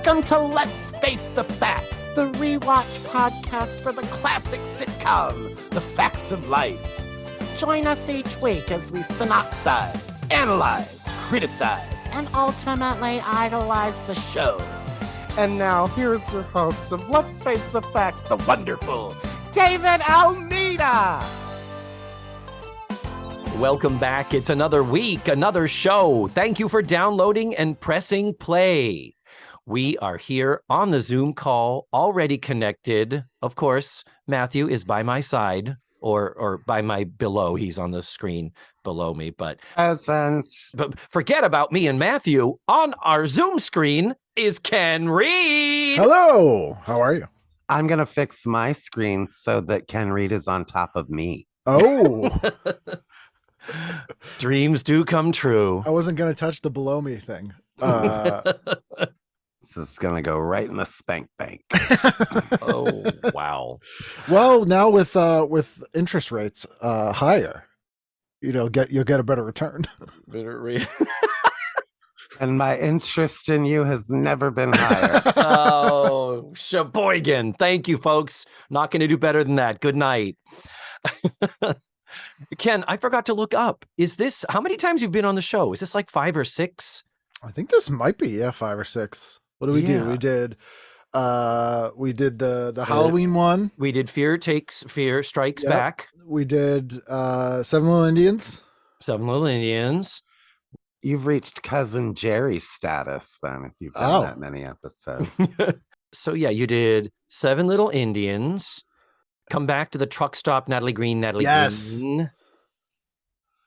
Welcome to Let's Face the Facts, the rewatch podcast for the classic sitcom, The Facts of Life. Join us each week as we synopsize, analyze, criticize, and ultimately idolize the show. And now, here's your host of Let's Face the Facts, the wonderful David Almeida. Welcome back. It's another week, another show. Thank you for downloading and pressing play. We are here on the Zoom call, already connected. Of course, Matthew is by my side or by my below. He's on the screen below me, but forget about me and Matthew. On our Zoom screen is Ken Reid. Hello. How are you? I'm going to fix my screen so that Ken Reid is on top of me. Oh. Dreams do come true. I wasn't going to touch the below me thing. This is going to go right in the spank bank. Oh, wow. Well, now with interest rates higher, you'll get a better return. And my interest in you has never been higher. Oh, Sheboygan. Thank you, folks. Not going to do better than that. Good night. Ken, I forgot to look up. Is this, how many times you've been on the show? Is this like 5 or 6? I think this might be, 5 or 6. What do we do? We did the Halloween one. We did Fear Strikes Back. We did 7 Little Indians. 7 Little Indians. You've reached Cousin Jerry status then, if you've done that many episodes. So yeah, you did 7 Little Indians. Come back to the truck stop, Natalie Green.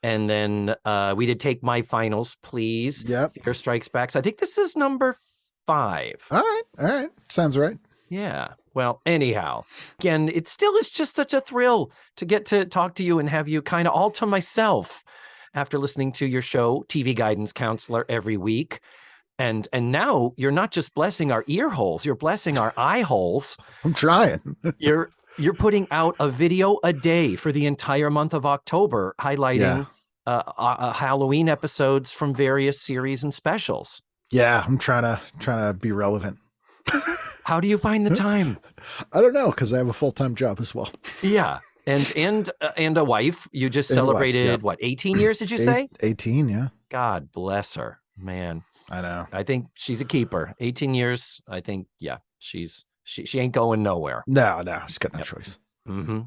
And then we did Take My Finals, Please. Yep. Fear Strikes Back. So I think this is number 5. All right. Sounds right. Yeah. Well, anyhow, again, it still is just such a thrill to get to talk to you and have you kind of all to myself after listening to your show, TV Guidance Counselor, every week. And now you're not just blessing our ear holes, you're blessing our eye holes. I'm trying. You're putting out a video a day for the entire month of October, highlighting Halloween episodes from various series and specials. Yeah, I'm trying to be relevant. How do you find the time? I don't know, because I have a full-time job as well. Yeah, and a wife. You just celebrated what, 18 years? Did you say 18? Yeah. God bless her, man. I know. I think she's a keeper. 18 years. I think she ain't going nowhere. No, she's got no choice. Mm-hmm.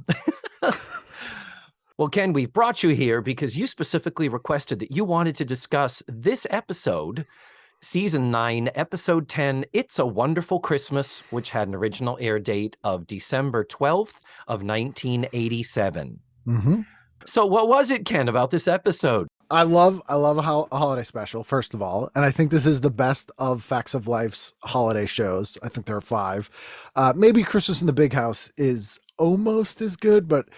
Well, Ken, we've brought you here because you specifically requested that you wanted to discuss this episode, Season 9, Episode 10, It's a Wonderful Christmas, which had an original air date of December 12th of 1987. Mm-hmm. So what was it, Ken, about this episode? I love a holiday special, first of all, and I think this is the best of Facts of Life's holiday shows. I think there are 5. Maybe Christmas in the Big House is almost as good, but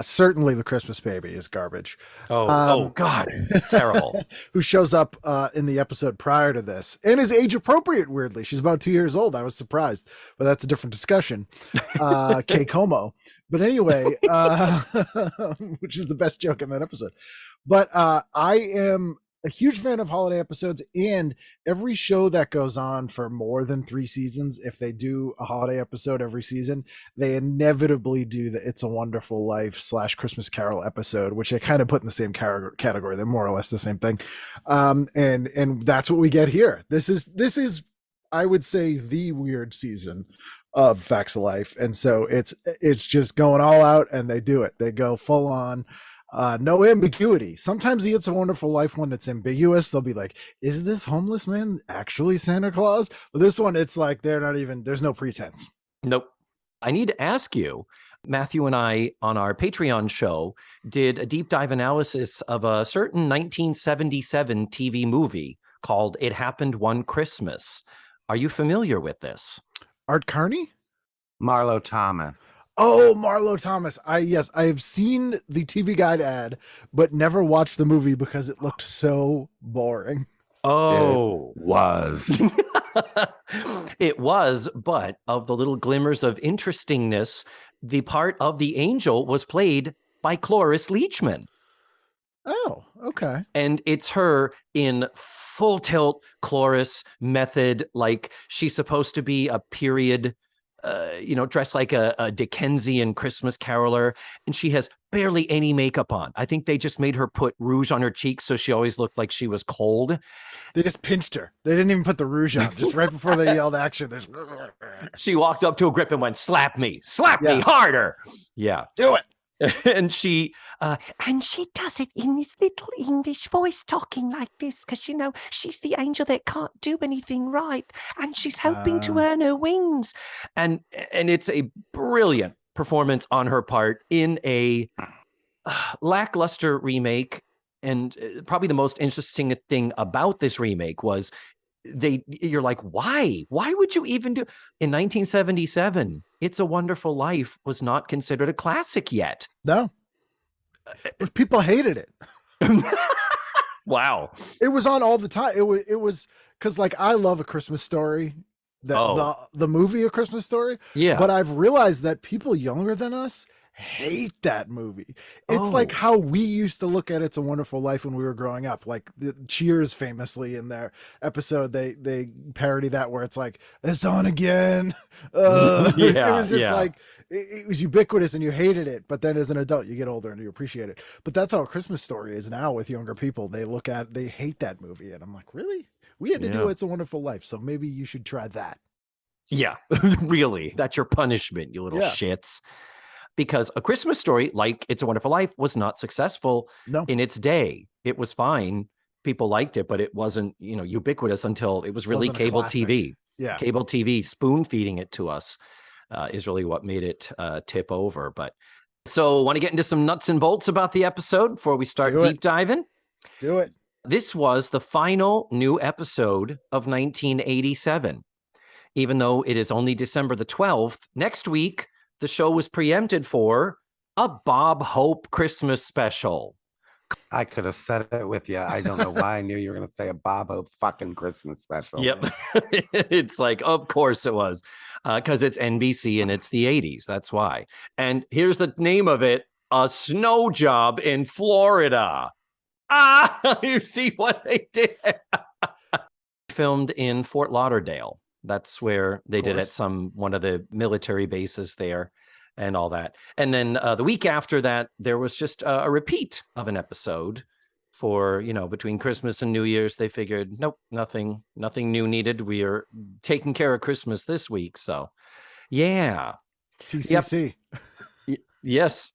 certainly The Christmas Baby is garbage. Oh God, terrible. Who shows up in the episode prior to this and is age appropriate, weirdly. She's about 2 years old. I was surprised, but that's a different discussion. Kay Como. But anyway, which is the best joke in that episode. But I am a huge fan of holiday episodes, and every show that goes on for more than 3 seasons, if they do a holiday episode every season, they inevitably do the It's a Wonderful Life / Christmas Carol episode, which I kind of put in the same category. They're more or less the same thing. And that's what we get here. This is, I would say, the weird season of Facts of Life. And so it's just going all out, and they do it. They go full on. No ambiguity. Sometimes the It's a Wonderful Life one, it's ambiguous. They'll be like, is this homeless man actually Santa Claus? But this one, it's like there's no pretense. Nope. I need to ask you, Matthew and I on our Patreon show did a deep dive analysis of a certain 1977 TV movie called It Happened One Christmas. Are you familiar with this? Art Carney? Marlo Thomas. Oh, Marlo Thomas. I have seen the TV Guide ad, but never watched the movie because it looked so boring. Oh, it was. It was, but of the little glimmers of interestingness, the part of the angel was played by Cloris Leachman. Oh, Okay. And it's her in full tilt chorus method. Like she's supposed to be a period, dressed like a Dickensian Christmas caroler. And she has barely any makeup on. I think they just made her put rouge on her cheeks so she always looked like she was cold. They just pinched her. They didn't even put the rouge on. Just right before they yelled action, there's... She walked up to a grip and went, slap me harder. Yeah. Do it. And she does it in this little English voice, talking like this because she's the angel that can't do anything right, and she's hoping to earn her wings. And it's a brilliant performance on her part in a lackluster remake. And probably the most interesting thing about this remake was you're like, why would you even do in 1977? It's a Wonderful Life was not considered a classic yet. No, people hated it. Wow. It was on all the time. It was because like I love A Christmas Story, the movie A Christmas Story. Yeah, but I've realized that people younger than us hate that movie. It's like how we used to look at It's a Wonderful Life when we were growing up. Like the Cheers famously in their episode, they parody that where it's like, it's on again. It was just like, it was ubiquitous and you hated it. But then as an adult, you get older and you appreciate it. But that's how A Christmas Story is now with younger people. They hate that movie. And I'm like, really? We had to do It's a Wonderful Life. So maybe you should try that. Yeah, really. That's your punishment, you little shits. Because A Christmas Story, like It's a Wonderful Life, was not successful in its day. It was fine. People liked it, but it wasn't, ubiquitous until it was really cable TV. Yeah. Cable TV spoon feeding it to us is really what made it tip over. But so want to get into some nuts and bolts about the episode before we start deep diving? Do it. This was the final new episode of 1987. Even though it is only December the 12th, next week, the show was preempted for a Bob Hope Christmas special. I could have said it with you. I don't know why I knew you were going to say a Bob Hope fucking Christmas special. Yep. It's like, of course it was, because it's NBC and it's the 80s. That's why. And here's the name of it: A Snow Job in Florida. You see what they did? Filmed in Fort Lauderdale. That's where they did at one of the military bases there and all that. And then the week after that, there was just a repeat of an episode for, between Christmas and New Year's. They figured, nope, nothing new needed. We are taking care of Christmas this week. So, yeah. TCC. Yep. Yes.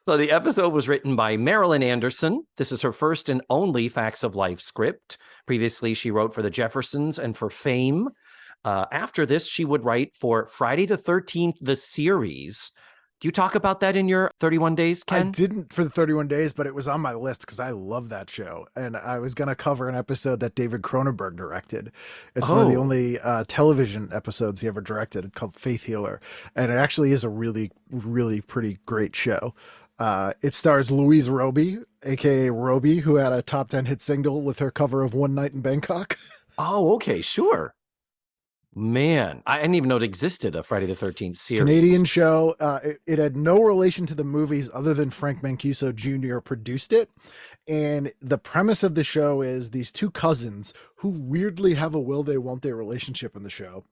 So the episode was written by Marilyn Anderson. This is her first and only Facts of Life script. Previously, she wrote for The Jeffersons and for Fame. After this, she would write for Friday the 13th, the series. Do you talk about that in your 31 Days, Ken? I didn't for the 31 Days, but it was on my list because I love that show. And I was going to cover an episode that David Cronenberg directed. It's one of the only television episodes he ever directed, called Faith Healer. And it actually is a really, really pretty great show. It stars Louise Roby, aka Roby, who had a top 10 hit single with her cover of One Night in Bangkok. Oh, okay, sure. Man, I didn't even know it existed, a Friday the 13th series. Canadian show. It had no relation to the movies other than Frank Mancuso Jr. produced it. And the premise of the show is these two cousins who weirdly have a will they won't they relationship in the show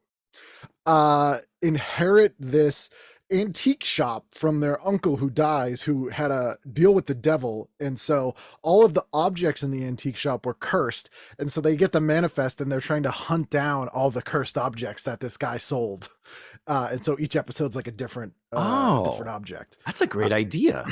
inherit this antique shop from their uncle who dies, who had a deal with the devil. And so all of the objects in the antique shop were cursed. And so they get the manifest and they're trying to hunt down all the cursed objects that this guy sold. And so each episode's like a different object. That's a great idea.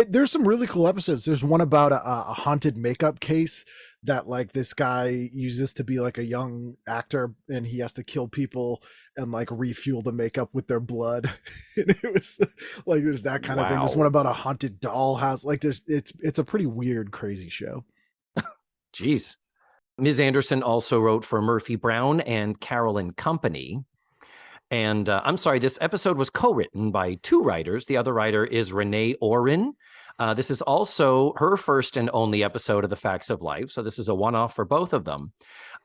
There's some really cool episodes. There's one about a haunted makeup case that like this guy uses to be like a young actor, and he has to kill people and like refuel the makeup with their blood. And it was like, there's that kind of thing. There's one about a haunted dollhouse. Like it's a pretty weird, crazy show. Jeez. Ms. Anderson also wrote for Murphy Brown and Carolyn Company. And I'm sorry, this episode was co-written by two writers. The other writer is Renee Orin. This is also her first and only episode of The Facts of Life. So this is a one-off for both of them.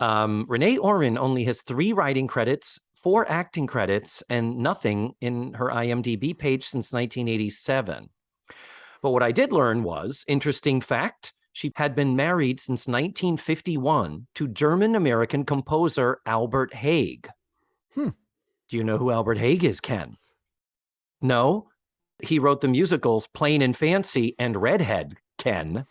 Renee Orin only has 3 writing credits, 4 acting credits, and nothing in her IMDb page since 1987. But what I did learn was, interesting fact, she had been married since 1951 to German-American composer Albert Haig. Do you know who Albert Haig is, Ken? No? He wrote the musicals Plain and Fancy and Redhead, Ken.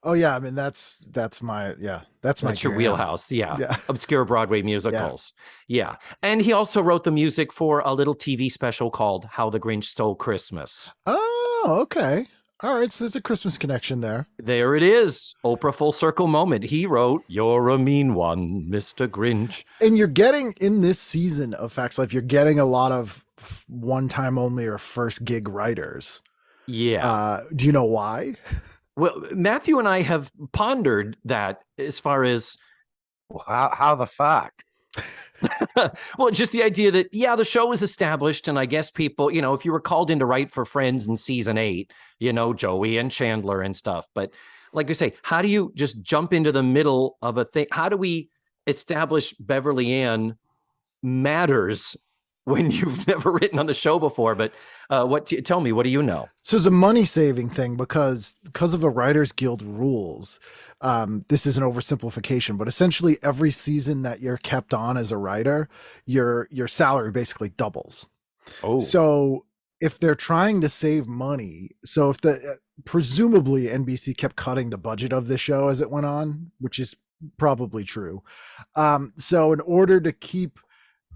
Oh yeah, I mean that's my that's your jam. wheelhouse. Yeah. Obscure Broadway musicals. Yeah. And he also wrote the music for a little TV special called How the Grinch Stole Christmas. Oh, okay. All right, so there's a Christmas connection there. There it is. Oprah full circle moment. He wrote, "You're a mean one, Mr. Grinch." And you're getting, in this season of Facts Life, you're getting a lot of one-time only or first gig writers. Yeah. Do you know why? Well, Matthew and I have pondered that as far as How the fuck? well, just the idea that, yeah, the show is established. And I guess people, if you were called in to write for Friends in season 8, Joey and Chandler and stuff. But like I say, how do you just jump into the middle of a thing? How do we establish Beverly Ann matters when you've never written on the show before? But tell me, what do you know? So it's a money-saving thing because of the Writers Guild rules. This is an oversimplification, but essentially every season that you're kept on as a writer, your salary basically doubles. Oh, so if they're trying to save money, so if presumably NBC kept cutting the budget of the show as it went on, which is probably true. So in order to keep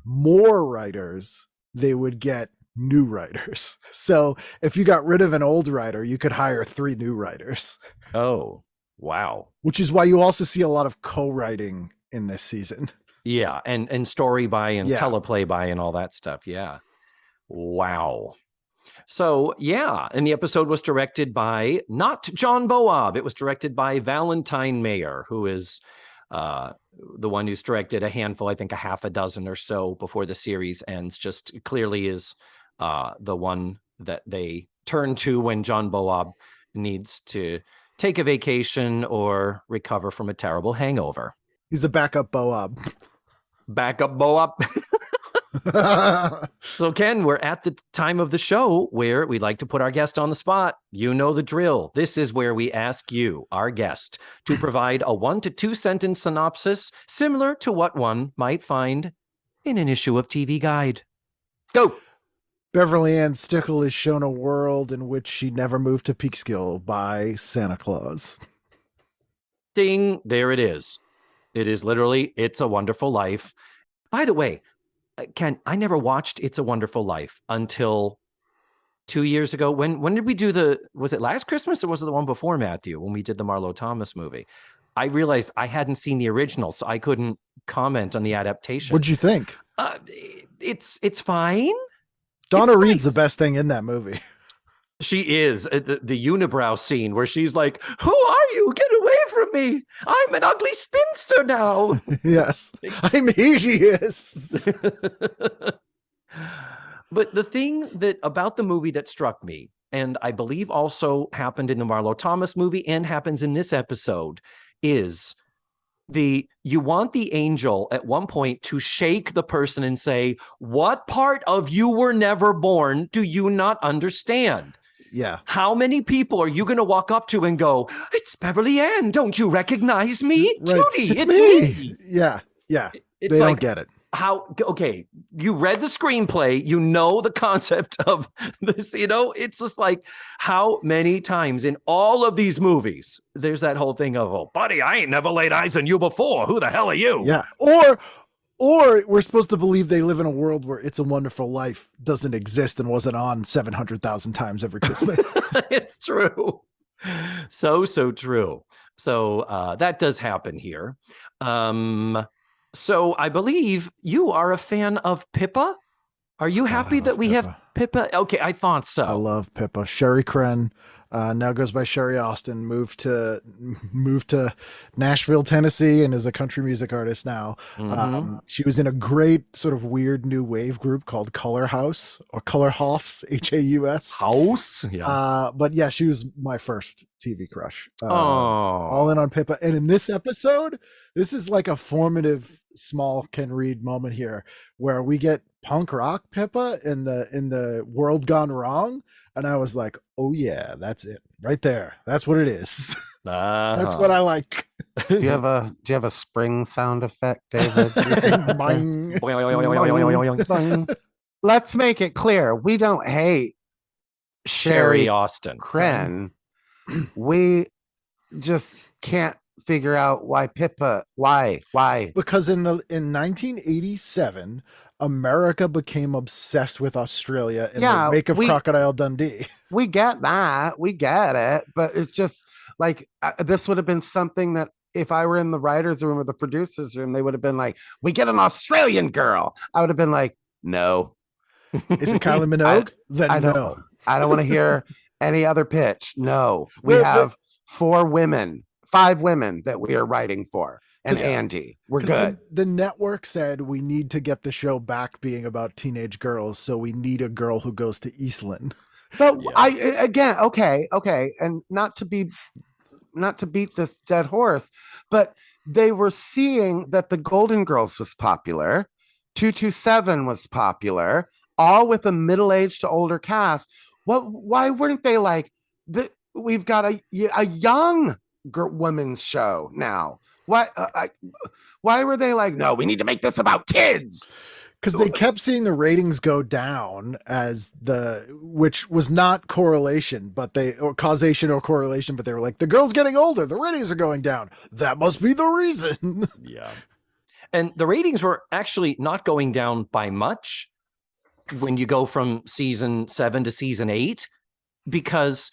more writers, they would get new writers. So if you got rid of an old writer, you could hire 3 new writers. Oh, wow. Which is why you also see a lot of co-writing in this season. Yeah, and story by and teleplay by and all that stuff. Yeah. Wow. So, yeah, and the episode was directed by not John Boab. It was directed by Valentine Mayer, who is the one who's directed a handful, I think a half a dozen or so before the series ends. Just clearly is the one that they turn to when John Boab needs to take a vacation or recover from a terrible hangover. He's a backup Boab. Backup Boab. So, Ken, we're at the time of the show where we'd like to put our guest on the spot. You know the drill. This is where we ask you, our guest, to provide a 1 to 2 sentence synopsis similar to what one might find in an issue of TV Guide. Go. Beverly Ann Stickle is shown a world in which she never moved to Peekskill by Santa Claus. Ding. There it is. It is literally It's a Wonderful Life. By the way, Ken, I never watched It's a Wonderful Life until 2 years ago. When did we do was it last Christmas or was it the one before, Matthew, when we did the Marlo Thomas movie? I realized I hadn't seen the original, so I couldn't comment on the adaptation. What'd you think? It's fine. Donna Reed's the best thing in that movie. She is. The unibrow scene where she's like, "Who are you? Get away from me. I'm an ugly spinster now." Yes. I'm hideous. But the thing about the movie that struck me, and I believe also happened in the Marlo Thomas movie and happens in this episode, is you want the angel at one point to shake the person and say, "What part of you were never born do you not understand?" Yeah. How many people are you going to walk up to and go, "It's Beverly Ann. Don't you recognize me? Right. Judy, it's me." Yeah. Yeah. It's they like, don't get it. Okay, you read the screenplay, you know the concept of this, it's just like, how many times in all of these movies, there's that whole thing of, "Oh, buddy, I ain't never laid eyes on you before. Who the hell are you?" Yeah. Or we're supposed to believe they live in a world where It's a Wonderful Life doesn't exist and wasn't on 700,000 times every Christmas. It's true. So true. So that does happen here. So I believe you are a fan of Pippa. Are you happy that we have Pippa? Okay, I thought so. I love Pippa. Sherry Kren now goes by Sherry Austin, moved to Nashville, Tennessee, and is a country music artist now. Mm-hmm. She was in a great sort of weird new wave group called Color House or Color House, Haus. House? Yeah. But yeah, she was my first TV crush. Oh. All in on Pippa. And in this episode, this is like a formative small Ken Reid moment here where we get punk rock Pippa in the World Gone Wrong, and I was like, oh yeah, that's it right there. That's what it is. That's what I like. Do you have a spring sound effect, David? Boing. Boing. Let's make it clear. We don't hate Sherry Austin. Kren. We just can't figure out why Pippa. Why? Because in 1987, America became obsessed with Australia in the wake of Crocodile Dundee. We get that. We get it. But it's just like this would have been something that if I were in the writer's room or the producer's room, they would have been like, we get an Australian girl. I would have been like, no. Is it Kylie Minogue? I don't want to hear any other pitch. No. We have 5 women that we are writing for. And Andy, we're good. The network said we need to get the show back being about teenage girls, so we need a girl who goes to Eastland. But okay, and not to beat this dead horse, but they were seeing that the Golden Girls was popular, 227 was popular, all with a middle-aged to older cast. Why weren't they like, we've got a young women's show now? Why were they like, no, we need to make this about kids? Because they kept seeing the ratings go down which was not correlation, or causation or correlation, but they were like, the girl's getting older, the ratings are going down. That must be the reason. Yeah. And the ratings were actually not going down by much when you go from season 7 to season 8, because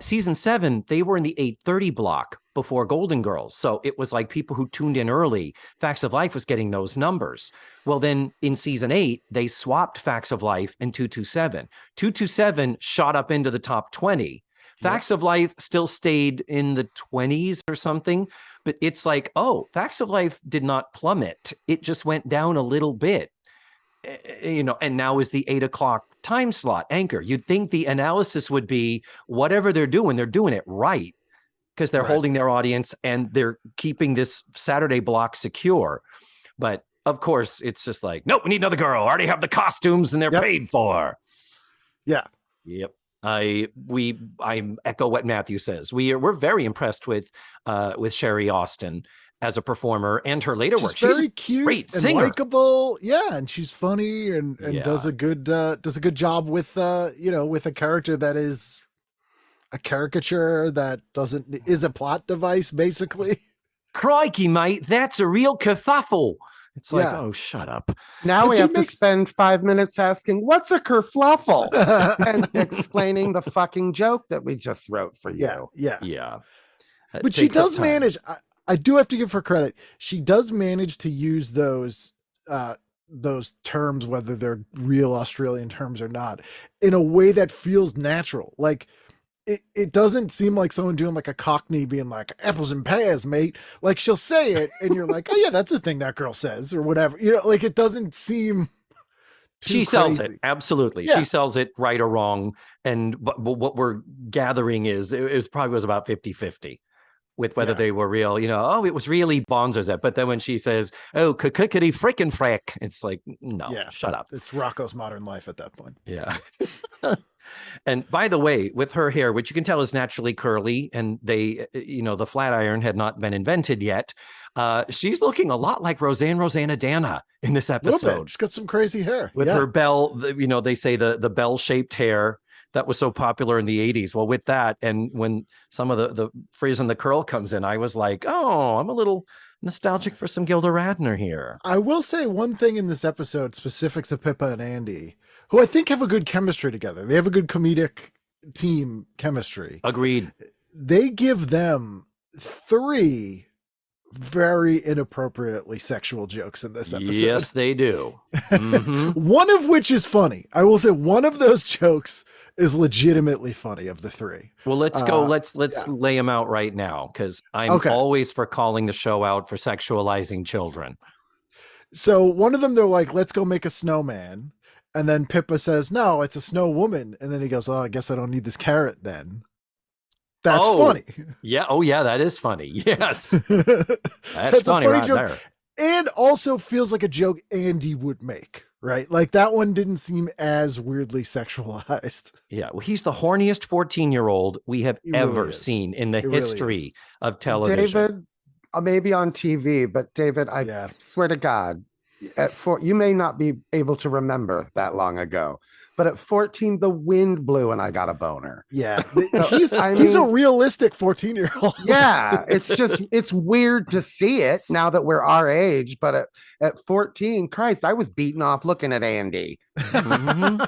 season 7, they were in the 8:30 block before Golden Girls. So it was like people who tuned in early. Facts of Life was getting those numbers. Well, then in season 8, they swapped Facts of Life and 227. 227 shot up into the top 20. Facts of Life still stayed in the 20s or something, but it's like, oh, Facts of Life did not plummet. It just went down a little bit. And now is the 8 o'clock time slot anchor. You'd think the analysis would be whatever they're doing it right, because they're holding their audience and they're keeping this Saturday block secure. But of course, it's just like, nope, we need another girl. I already have the costumes and they're paid for. Yeah. Yep. I echo what Matthew says. We're very impressed with Sherry Austin as a performer and her later work. She's very cute, great and singer, likable. Yeah, and she's funny and does a good job with with a character that is a caricature that is a plot device, basically. Crikey, mate, that's a real kerfuffle. It's like, oh, shut up. Now we have to spend 5 minutes asking, what's a kerfluffle? And explaining the fucking joke that we just wrote for you. Yeah. But she does manage. I do have to give her credit. She does manage to use those terms, whether they're real Australian terms or not, in a way that feels natural. Like it doesn't seem like someone doing like a Cockney being like apples and pears, mate. Like she'll say it and you're like, oh yeah, that's a thing that girl says or whatever. Like it doesn't seem she sells it. Absolutely. Yeah. She sells it right or wrong. And what we're gathering is it probably was about 50-50. With whether they were real, it was really Bonzo's that. But then when she says, oh, clickety frickin' frack, it's like, no, shut up. It's Rocco's Modern Life at that point. Yeah. And by the way, with her hair, which you can tell is naturally curly, and the flat iron had not been invented yet, she's looking a lot like Rosanna in this episode. She's got some crazy hair. With her bell, they say the bell-shaped hair that was so popular in the 80s. Well, with that, and when some of the frizz and the curl comes in, I was like, oh, I'm a little nostalgic for some Gilda Radner here. I will say one thing in this episode specific to Pippa and Andy, who I think have a good chemistry together. They have a good comedic team chemistry. Agreed. They give them 3 very inappropriately sexual jokes in this episode. Yes, they do. Mm-hmm. One of which is funny. I will say one of those jokes is legitimately funny of the 3. Well, let's go. Let's lay them out right now, because I'm always for calling the show out for sexualizing children. So one of them, they're like, let's go make a snowman. And then Pippa says, no, it's a snow woman. And then he goes, oh, I guess I don't need this carrot then. That's funny. Yeah. Oh, yeah. That is funny. Yes. That's funny right joke. there. And also feels like a joke Andy would make, right? Like that one didn't seem as weirdly sexualized. Yeah, well, he's the horniest 14-year-old we have He really ever is. seen in the It really is. history of television. David, maybe on TV, but David, I Yeah. swear to God, you may not be able to remember that long ago, but at 14, the wind blew and I got a boner. Yeah. So, He's a realistic 14-year-old. Yeah, it's weird to see it now that we're our age, but at 14, Christ, I was beaten off looking at Andy. Mhm.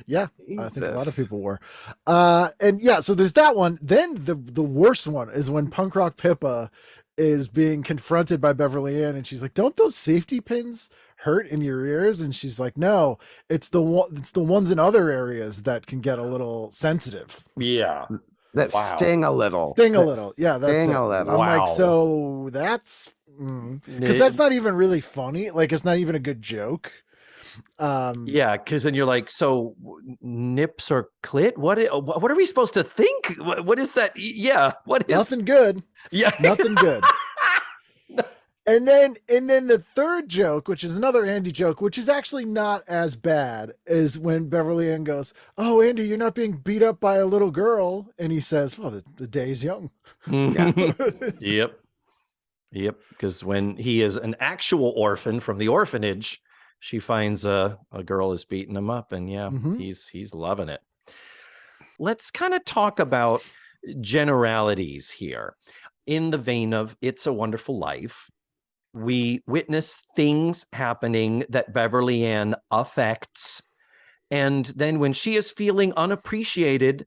Yeah, I think a lot of people were. And yeah, so there's that one. Then the worst one is when Punk Rock Pippa is being confronted by Beverly Ann, and she's like, "Don't those safety pins hurt in your ears?" And she's like, "No, it's the ones in other areas that can get a little sensitive." Yeah. That Wow. sting a little. Sting a little. Yeah, that's sting it. a little. I'm Wow. like, so that's because that's not even really funny. Like, it's not even a good joke. Yeah, because then you're like, so nips or clit? What are we supposed to think? What is that? Yeah, what is nothing good. Yeah, Nothing good. And then the third joke, which is another Andy joke, which is actually not as bad, is when Beverly Ann goes, "Oh, Andy, you're not being beat up by a little girl," and he says, "Well, the day's young." Yep. Because when he is an actual orphan from the orphanage, she finds a girl is beating him up, and he's loving it. Let's kind of talk about generalities here. In the vein of It's a Wonderful Life, we witness things happening that Beverly Ann affects. And then when she is feeling unappreciated,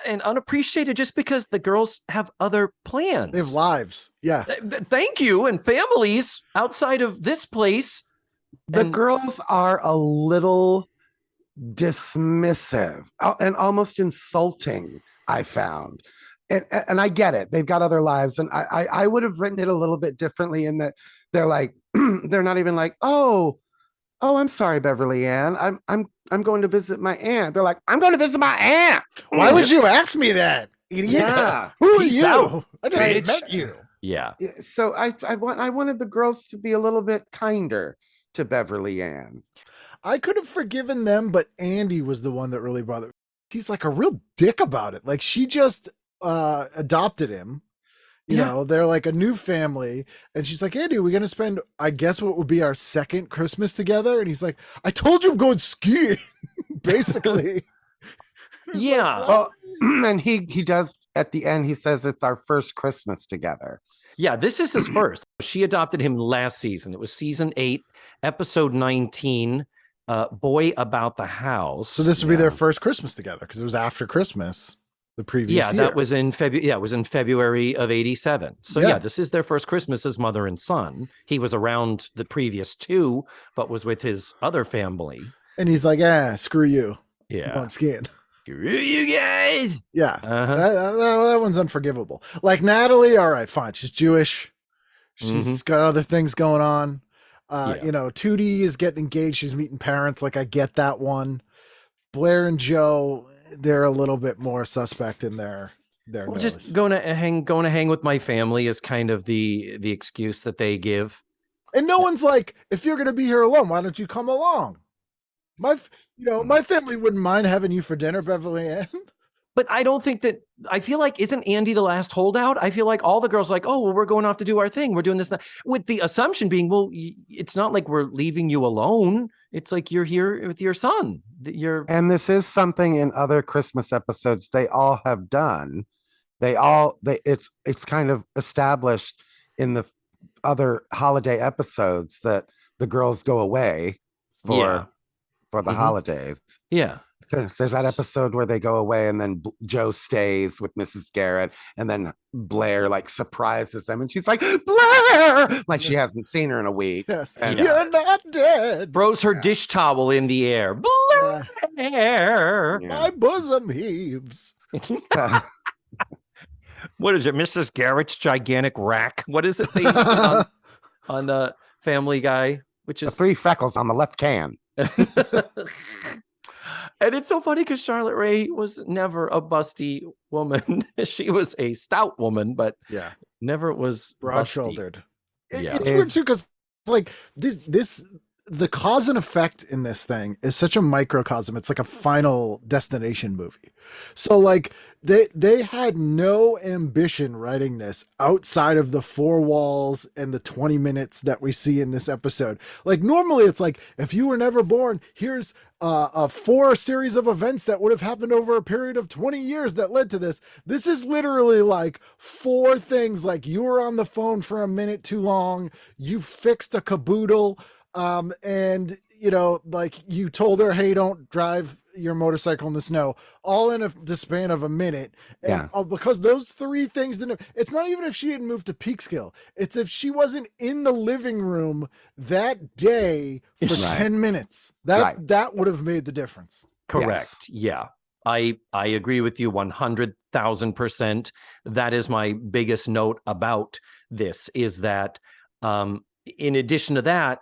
and unappreciated just because the girls have other plans. They have lives. Yeah. Thank you. And families outside of this place. The girls are a little dismissive and almost insulting, I found. And I get it. They've got other lives. And I would have written it a little bit differently in that they're like, they're not even like, oh, I'm sorry, Beverly Ann. I'm going to visit my aunt. They're like, I'm going to visit my aunt. Why would you ask me that, idiot? Yeah. Who are Peace you? out, I just bitch. met you. Yeah. So I wanted the girls to be a little bit kinder to Beverly Ann. I could have forgiven them, but Andy was the one that really bothered me. He's like a real dick about it. Like, she just adopted him. You know, they're like a new family. And she's like, "Andy, we're going to spend, I guess, what would be our second Christmas together." And he's like, "I told you I'm going skiing," basically. Yeah. Like, well, and he does at the end, he says it's our first Christmas together. Yeah, this is his first. She adopted him last season. It was season 8, episode 19, Boy About the House. So this would be their first Christmas together because it was after Christmas the previous year. That was in February. Yeah, it was in February of 87. So this is their first Christmas as mother and son. He was around the previous 2, but was with his other family. And he's like, "Screw you. Yeah. I'm going skiing." Screw you guys. Yeah. Uh-huh. That one's unforgivable. Like Natalie, all right, fine. She's Jewish. She's got other things going on. You know, Tootie is getting engaged. She's meeting parents. Like, I get that one. Blair and Joe, they're a little bit more suspect in their nose. Just going to hang with my family is kind of the excuse that they give. And no one's like, "If you're going to be here alone, why don't you come along?" My family wouldn't mind having you for dinner, Beverly Ann. But I don't think that, I feel like, isn't Andy the last holdout? I feel like all the girls are like, "Oh, well, we're going off to do our thing. We're doing this," with the assumption being, well, it's not like we're leaving you alone. It's like you're here with your son. And this is something in other Christmas episodes they all have done. It's kind of established in the other holiday episodes that the girls go away for the holidays. Yeah. There's that episode where they go away and then Joe stays with Mrs. Garrett and then Blair like surprises them and she's like, "Blair!" Like she hasn't seen her in a week. Yes. And, You're not dead. Throws her dish towel in the air. Blair! My bosom heaves. What is it, Mrs. Garrett's gigantic rack? What is it they on Family Guy? Which is the 3 freckles on the left can. And it's so funny because Charlotte Rae was never a busty woman. She was a stout woman, but never was broad-shouldered. busty. It's weird too because like this the cause and effect in this thing is such a microcosm. It's like a Final Destination movie. So like they had no ambition writing this outside of the four walls and the 20 minutes that we see in this episode. Like normally it's like, if you were never born, here's a 4 series of events that would have happened over a period of 20 years that led to this. This is literally like 4 things. Like, you were on the phone for a minute too long, you fixed a caboodle, and you know, like, you told her, hey, don't drive your motorcycle in the snow, all in the span of a minute. And because those 3 things didn't, it's not even if she hadn't moved to Peekskill, it's if she wasn't in the living room that day for 10 minutes. That would have made the difference. Correct. Yeah. I agree with you 100,000%. That is my biggest note about this, is that in addition to that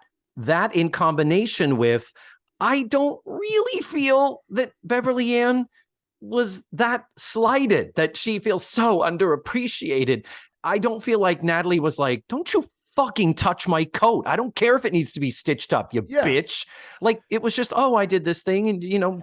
in combination with, I don't really feel that Beverly Ann was that slighted, that she feels so underappreciated. I don't feel like Natalie was like, don't you fucking touch my coat. I don't care if it needs to be stitched up, you bitch. Like, it was just, oh, I did this thing. And, you know,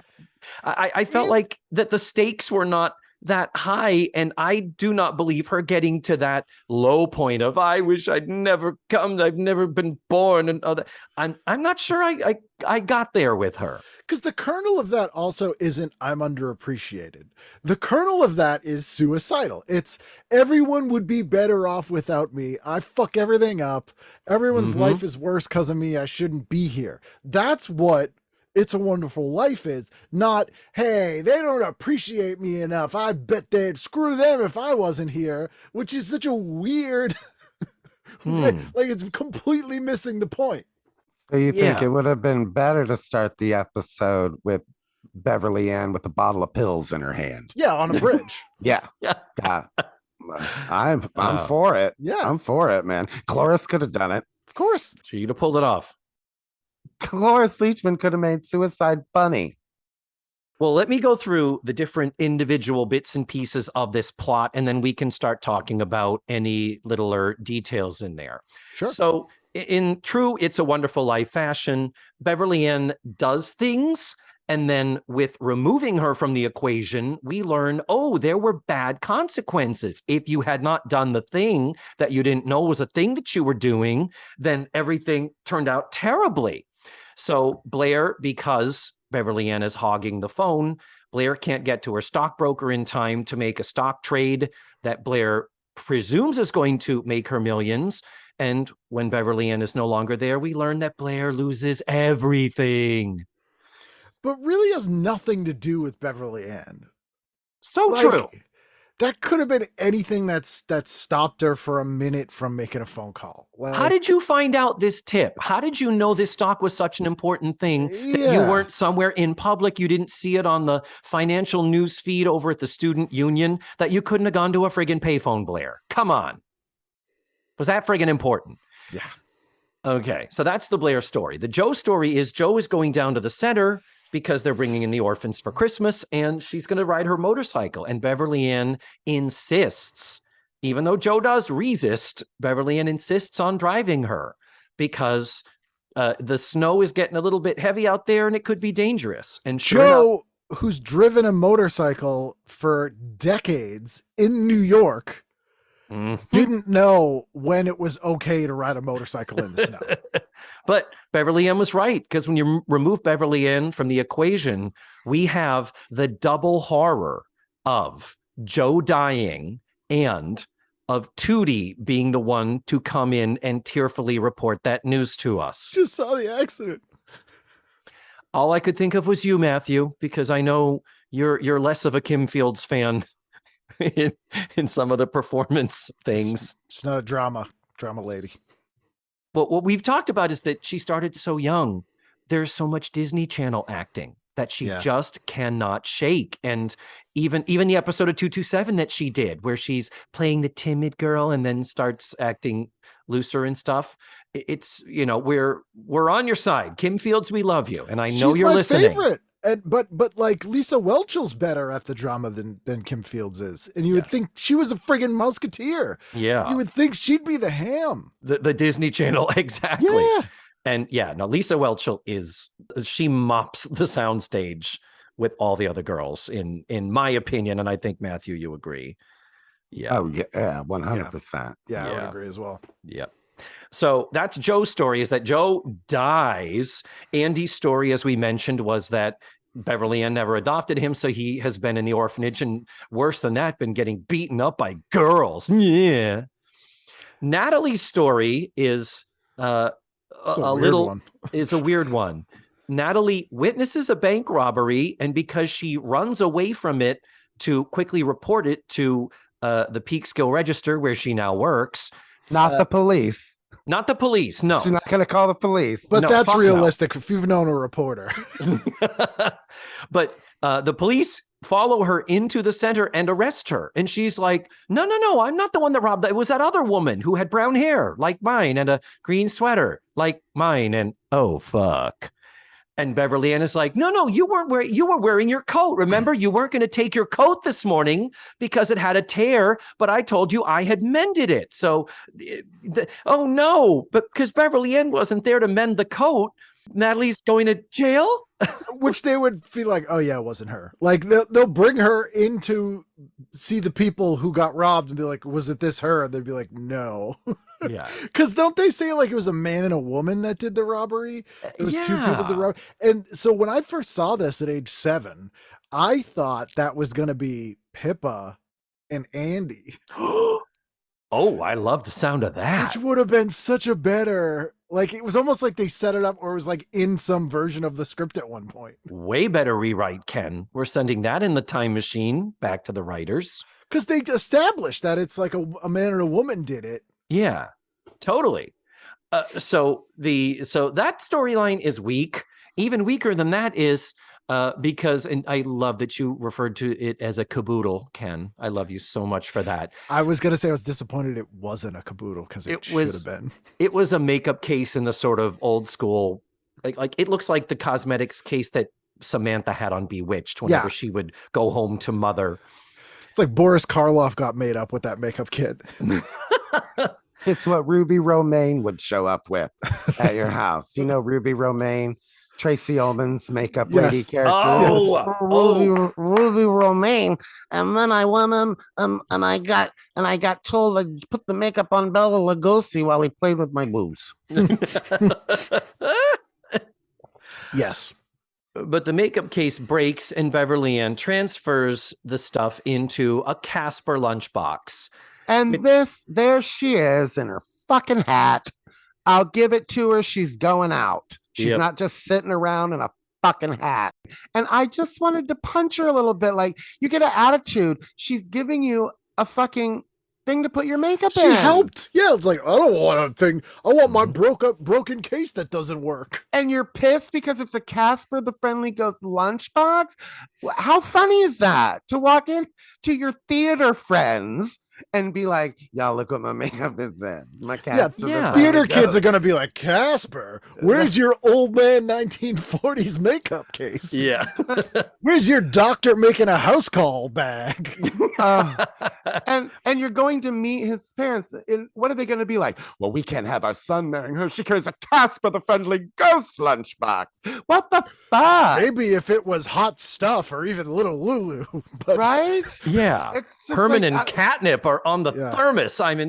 I felt like that the stakes were not that high, and I do not believe her getting to that low point of, I wish I'd never come, I've never been born, and other. I'm not sure I got there with her. Because the kernel of that also isn't I'm underappreciated. The kernel of that is suicidal. It's everyone would be better off without me. I fuck everything up. Everyone's life is worse because of me. I shouldn't be here. That's what It's a Wonderful Life is, not, hey, they don't appreciate me enough, I bet they'd screw them if I wasn't here, which is such a weird, like, it's completely missing the point. So you think it would have been better to start the episode with Beverly Ann with a bottle of pills in her hand? Yeah, on a bridge. I'm for it. Yeah. I'm for it, man. Cloris could have done it. Of course. She'd have pulled it off. Cloris Leachman could have made Suicide funny. Well, let me go through the different individual bits and pieces of this plot, and then we can start talking about any littler details in there. Sure. So in true It's a Wonderful Life fashion, Beverly Ann does things, and then with removing her from the equation, we learn, oh, there were bad consequences. If you had not done the thing that you didn't know was a thing that you were doing, then everything turned out terribly. So Blair, because Beverly Ann is hogging the phone, Blair can't get to her stockbroker in time to make a stock trade that Blair presumes is going to make her millions. And when Beverly Ann is no longer there, we learn that Blair loses everything. But really has nothing to do with Beverly Ann. So true. That could have been anything that stopped her for a minute from making a phone call. Like, how did you find out this tip? How did you know this stock was such an important thing that you weren't somewhere in public? You didn't see it on the financial news feed over at the student union, that you couldn't have gone to a friggin' payphone, Blair? Come on. Was that friggin' important? Yeah. Okay, so that's the Blair story. The Joe story is Joe is going down to the center because they're bringing in the orphans for Christmas, and she's going to ride her motorcycle. And Beverly Ann insists, even though Joe does resist, Beverly Ann insists on driving her because the snow is getting a little bit heavy out there and it could be dangerous. And Joe, who's driven a motorcycle for decades in New York, didn't know when it was okay to ride a motorcycle in the snow. But Beverly Ann was right, because when you remove Beverly Ann from the equation, we have the double horror of Joe dying and of Tootie being the one to come in and tearfully report that news to us. Just saw the accident. All I could think of was you, Matthew, because I know you're less of a Kim Fields fan in some of the performance things. She's not a drama lady. Well, what we've talked about is that she started so young. There's so much Disney Channel acting that she just cannot shake. And even the episode of 227 that she did, where she's playing the timid girl and then starts acting looser and stuff. It's, you know, we're on your side. Kim Fields, we love you. And I know you're listening. Favorite. And but like Lisa Welch's better at the drama than Kim Fields is. And you would think she was a friggin' Musketeer. Yeah. You would think she'd be the ham. The Disney Channel, exactly. Yeah. And yeah, now Lisa Whelchel she mops the soundstage with all the other girls in my opinion. And I think, Matthew, you agree. Yeah. Oh, yeah, 100%. Yeah, I would agree as well. Yeah. So that's Joe's story, is that Joe dies. Andy's story, as we mentioned, was that Beverly Ann never adopted him, so he has been in the orphanage, and worse than that, been getting beaten up by girls. Yeah. Natalie's story is a weird one. Natalie witnesses a bank robbery, and because she runs away from it to quickly report it to the Peekskill Register, where she now works. Not the police. Not the police, no. She's not going to call the police. But No, that's fuck realistic if you've known a reporter. But the police follow her into the center and arrest her. And she's like, no, I'm not the one that robbed that. It was that other woman who had brown hair like mine and a green sweater like mine. And oh, fuck. And Beverly Ann is like, no, you were wearing your coat. Remember, you weren't going to take your coat this morning because it had a tear, but I told you I had mended it. So, oh no, but because Beverly Ann wasn't there to mend the coat, Natalie's going to jail? Which they would feel like, oh yeah, it wasn't her. Like they'll bring her in to see the people who got robbed and be like, was it this her? And they'd be like, no. Yeah. Because don't they say like it was a man and a woman that did the robbery? It was two people that robbed. And so when I first saw this at age 7, I thought that was going to be Pippa and Andy. Oh, I love the sound of that. Which would have been such a better, like it was almost like they set it up or it was like in some version of the script at one point. Way better rewrite, Ken. We're sending that in the time machine back to the writers. Because they established that it's like a man and a woman did it. Yeah, totally. So that storyline is weak. Even weaker than that is because, and I love that you referred to it as a caboodle, Ken. I love you so much for that. I was going to say I was disappointed it wasn't a caboodle because it should have been. It was a makeup case in the sort of old school, like it looks like the cosmetics case that Samantha had on Bewitched whenever she would go home to mother. It's like Boris Karloff got made up with that makeup kit. It's what Ruby Romaine would show up with at your house. You know Ruby Romaine, Tracy Ullman's makeup lady character. Ruby Romaine. And then I went in and I got told to put the makeup on Bela Lugosi while he played with my boobs. Yes. But the makeup case breaks and Beverly Ann transfers the stuff into a Casper lunchbox. And there she is in her fucking hat. I'll give it to her. She's going out. She's not just sitting around in a fucking hat. And I just wanted to punch her a little bit. Like, you get an attitude. She's giving you a fucking thing to put your makeup in. She helped. Yeah, it's like, I don't want a thing. I want my broken case that doesn't work. And you're pissed because it's a Casper the Friendly Ghost lunchbox? How funny is that? To walk in to your theater friends and be like, y'all, look what my makeup is in. My Casper. Yeah. Theater kids are going to be like, Casper, where's your old man 1940s makeup case? Yeah. Where's your doctor making a house call bag? And you're going to meet his parents. And what are they going to be like? Well, we can't have our son marrying her. She carries a Casper the Friendly Ghost lunchbox. What the fuck? Maybe if it was Hot Stuff or even Little Lulu. But right? Yeah. It's just Herman like, and Catnip are on the thermos. I'm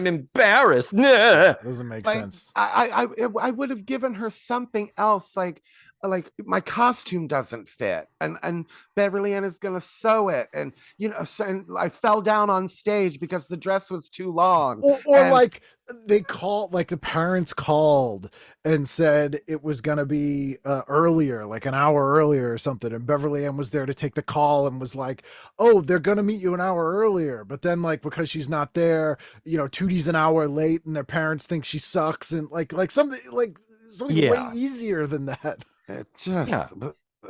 embarrassed. Nah. Doesn't make like, sense. I would have given her something else, like my costume doesn't fit, and Beverly Ann is gonna sew it, and and I fell down on stage because the dress was too long. Or like they called, like the parents called and said it was gonna be earlier, like an hour earlier or something, and Beverly Ann was there to take the call and was like, oh, they're gonna meet you an hour earlier, but then like because she's not there, Tootie's an hour late, and their parents think she sucks, and like something way easier than that. It just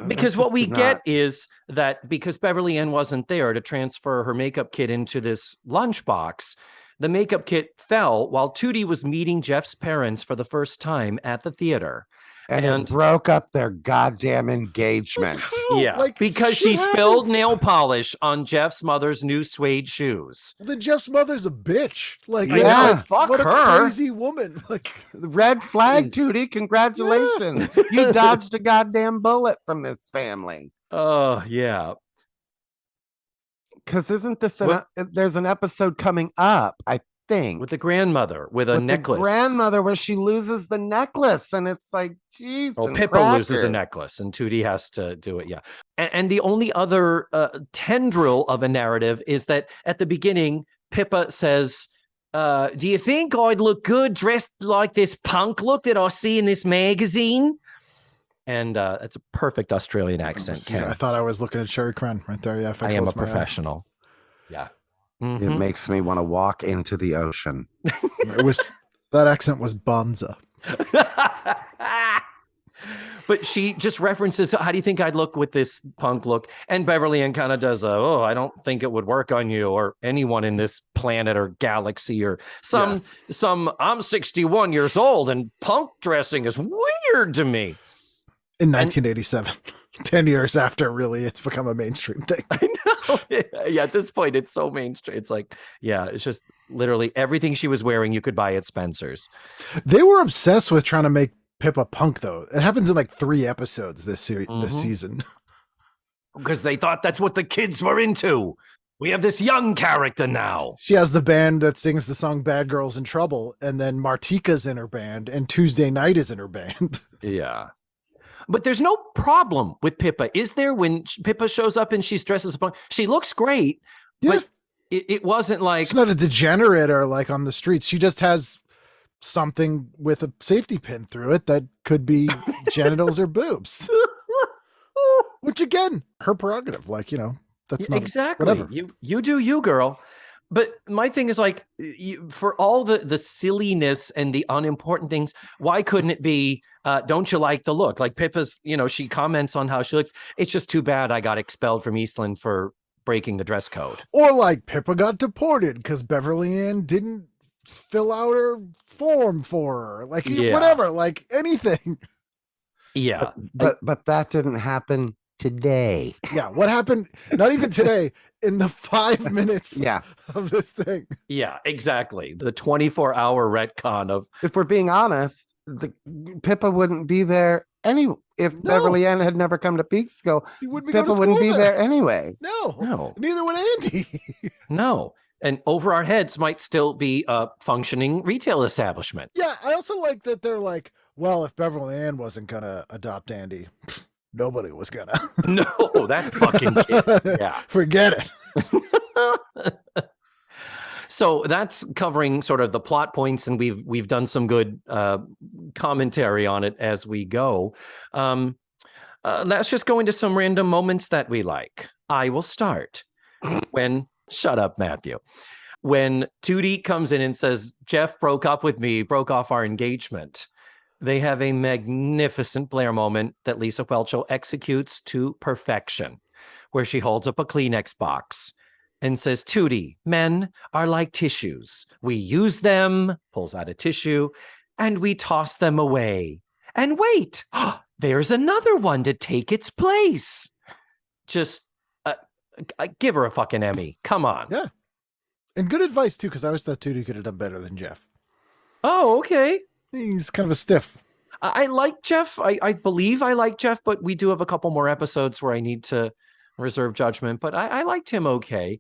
Because what we get is that because Beverly Ann wasn't there to transfer her makeup kit into this lunchbox, the makeup kit fell while Tootie was meeting Jeff's parents for the first time at the theater. And it broke up their goddamn engagement. Yeah, Like, because shit she spilled happens. nail polish on Jeff's mother's new suede shoes. Then Jeff's mother's a bitch. Like, I know, Yeah. fuck what a her. crazy woman. Like, Red flag, Tootie. Congratulations. You dodged a goddamn bullet from this family. Oh, yeah. Because isn't this What- there's an episode coming up, I think, With the grandmother, with a with necklace. the grandmother where she loses the necklace, and it's like, geez. Oh, and Pippa loses the crackers. necklace, and Tootie has to do it. Yeah, and the only other tendril of a narrative is that at the beginning, Pippa says, "Do you think I'd look good dressed like this punk look that I see in this magazine?" And it's a perfect Australian accent. Ken. I thought I was looking at Sherry Cren right there. Yeah, if I am a close my eye. professional. Yeah. It Mhm. makes me want to walk into the ocean. It was that accent was Bonza. But she just references, how do you think I'd look with this punk look? And Beverly Ann kind of does I don't think it would work on you or anyone in this planet or galaxy or some I'm 61 years old and punk dressing is weird to me. In 1987, 10 years after, really, it's become a mainstream thing. I know. Yeah, at this point, it's so mainstream. It's like, yeah, it's just literally everything she was wearing you could buy at Spencer's. They were obsessed with trying to make Pippa punk, though. It happens in like 3 episodes this season. Because they thought that's what the kids were into. We have this young character now. She has the band that sings the song Bad Girls in Trouble, and then Martika's in her band, and Tuesday Night is in her band. Yeah. But there's no problem with Pippa, is there? When Pippa shows up and she's dressed as a punk, she looks great, but it wasn't like... She's not a degenerate or like on the streets. She just has something with a safety pin through it that could be genitals or boobs. Which, again, her prerogative. Like, that's not exactly. whatever. You do you, girl. But my thing is like, for all the silliness and the unimportant things, why couldn't it be, don't you like the look? Like Pippa's, she comments on how she looks. It's just too bad I got expelled from Eastland for breaking the dress code. Or like Pippa got deported because Beverly Ann didn't fill out her form for her. Like, whatever, like anything. Yeah. But that didn't happen today. Yeah, what happened? Not even today. In the 5 minutes of this thing. Yeah, exactly. The 24-hour retcon of... If we're being honest, Pippa wouldn't be there if Beverly Ann had never come to Peekskill. Pippa wouldn't be there anyway. No. Neither would Andy. No. And over our heads might still be a functioning retail establishment. Yeah, I also like that they're like, well, if Beverly Ann wasn't going to adopt Andy, nobody was going to. No, that fucking kid. Yeah. Forget it. So that's covering sort of the plot points, and we've done some good commentary on it as we go. Let's just go into some random moments that we like. I will start shut up, Matthew. When Tootie comes in and says, Jeff broke up with me, broke off our engagement. They have a magnificent Blair moment that Lisa Whelchel executes to perfection, where she holds up a Kleenex box and says, Tootie, men are like tissues. We use them, pulls out a tissue, and we toss them away. And wait, there's another one to take its place. Just give her a fucking Emmy. Come on. Yeah. And good advice, too, because I always thought Tootie could have done better than Jeff. Oh, okay. He's kind of a stiff. I like Jeff. I believe I like Jeff, but we do have a couple more episodes where I need to reserve judgment. But I liked him okay.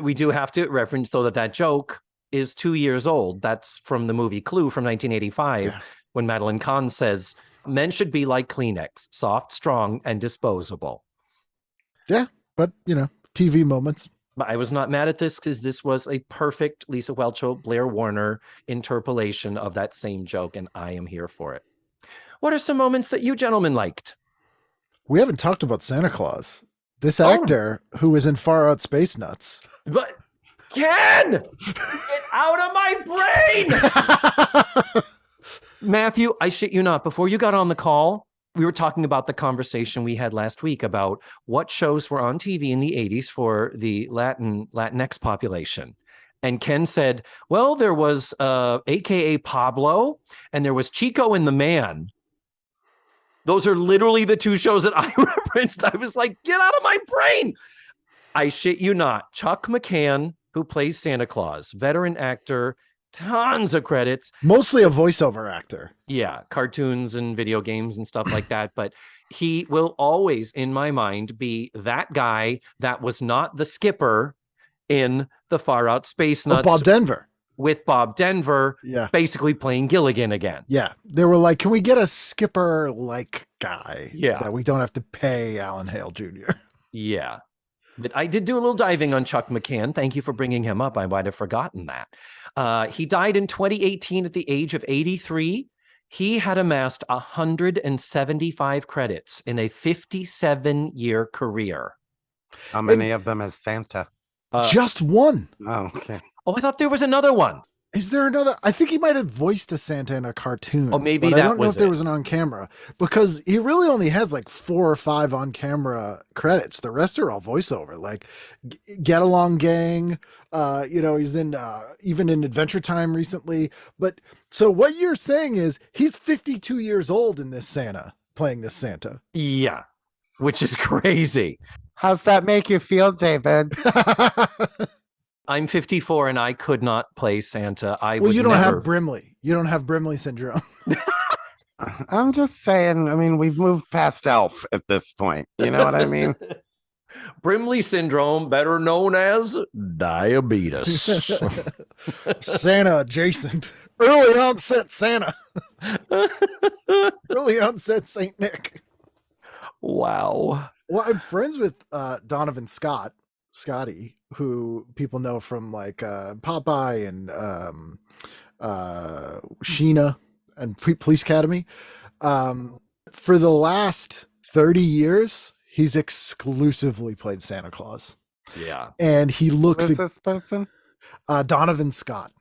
We do have to reference, though, that joke is 2 years old. That's from the movie Clue from 1985, when Madeline Kahn says, men should be like Kleenex, soft, strong, and disposable. Yeah, but, TV moments. But I was not mad at this because this was a perfect Lisa Whelchel, Blair Warner interpolation of that same joke, and I am here for it. What are some moments that you gentlemen liked? We haven't talked about Santa Claus. This actor who was in Far Out Space Nuts. But Ken, get out of my brain! Matthew, I shit you not. Before you got on the call, we were talking about the conversation we had last week about what shows were on TV in the 80s for the Latinx population. And Ken said, well, there was AKA Pablo, and there was Chico and the Man. Those are literally the two shows that I referenced. I was like, get out of my brain. I shit you not. Chuck McCann, who plays Santa Claus, veteran actor, tons of credits. Mostly a voiceover actor. Yeah, cartoons and video games and stuff like that. But he will always, in my mind, be that guy that was not the skipper in the Far Out Space Nuts. Bob Denver. With Bob Denver, basically playing Gilligan again. Yeah, they were like, can we get a skipper-like guy? Yeah. That we don't have to pay Alan Hale Jr. Yeah. But I did do a little diving on Chuck McCann. Thank you for bringing him up. I might have forgotten that. He died in 2018 at the age of 83. He had amassed 175 credits in a 57-year career. How many of them as Santa? Just one. Oh, okay. Oh, I thought there was another one. Is there another? I think he might have voiced a Santa in a cartoon. Oh, maybe but that I don't know was if there was an on camera, because he really only has like 4 or 5 on camera credits. The rest are all voiceover, like Get Along Gang. He's in even in Adventure Time recently. But so what you're saying is he's 52 years old in this Santa, playing this Santa. Yeah, which is crazy. How's that make you feel, David? I'm 54 and I could not play Santa. You don't have Brimley. You don't have Brimley syndrome. I'm just saying, I mean, we've moved past Elf at this point. You know what I mean? Brimley syndrome, better known as diabetes. Santa adjacent. Early onset Santa. Early onset Saint Nick. Wow. Well, I'm friends with Donovan Scotty, who people know from like Popeye and Sheena and Police Academy. For the last 30 years, he's exclusively played Santa Claus. Yeah. And he looks... Who's this person? Donovan Scott.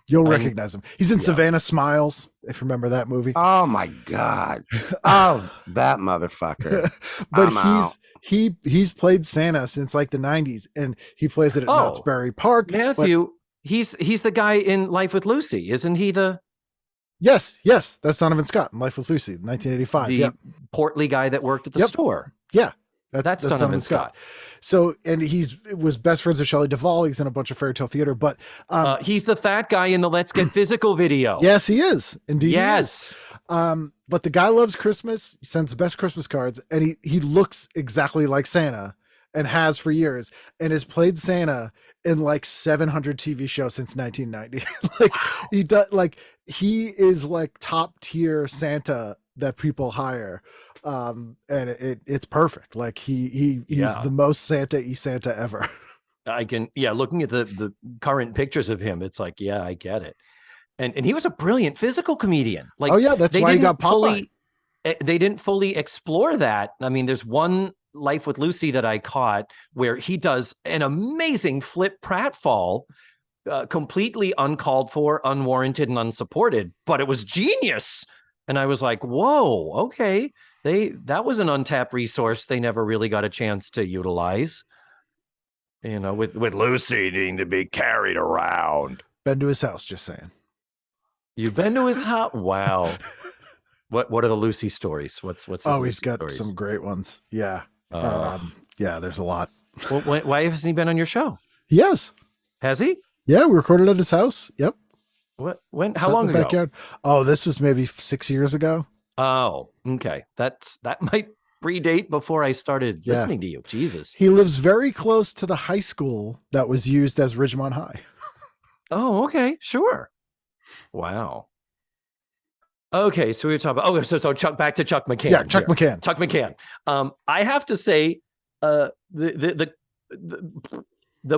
You'll recognize him. He's in Savannah Smiles, if you remember that movie. Oh my God. Oh, that motherfucker. But he's played Santa since like the 90s, and he plays it at Knott's Berry Park. Matthew, he's the guy in Life with Lucy, isn't he? Yes, that's Donovan Scott in Life with Lucy, 1985. The portly guy that worked at the store. Yeah. That's Donovan Scott. So, and was best friends with Shelley Duvall. He's in a bunch of fairy tale theater, but he's the fat guy in the Let's Get Physical video. Yes, he is. Indeed. Yes. He is. But the guy loves Christmas. He sends the best Christmas cards, and he looks exactly like Santa, and has for years, and has played Santa in like 700 TV shows since 1990. He does, like, he is like top tier Santa that people hire. And it's perfect. Like he's the most Santa-y Santa ever. Looking at the current pictures of him, it's like, I get it. And he was a brilliant physical comedian. Like, that's why he got Popeye. They didn't fully explore that. I mean, there's one Life with Lucy that I caught where he does an amazing flip pratfall, completely uncalled for, unwarranted, and unsupported, but it was genius. And I was like, whoa, okay. That was an untapped resource they never really got a chance to utilize. With Lucy needing to be carried around. Been to his house, just saying. You've been to his house? Wow. What are the Lucy stories? What's his he's got stories? Some great ones. Yeah. There's a lot. Well, why hasn't he been on your show? Yes. Has he? Yeah, we recorded at his house. Yep. What? When? How long ago? Backyard. Oh, this was maybe 6 years ago. Oh, okay. That might predate before I started listening to you. Jesus. He lives very close to the high school that was used as Ridgemont High. Oh, okay. Sure. Wow. Okay, so we were talking about Chuck, back to Chuck McCann. Yeah, Chuck McCann. Chuck McCann. I have to say, the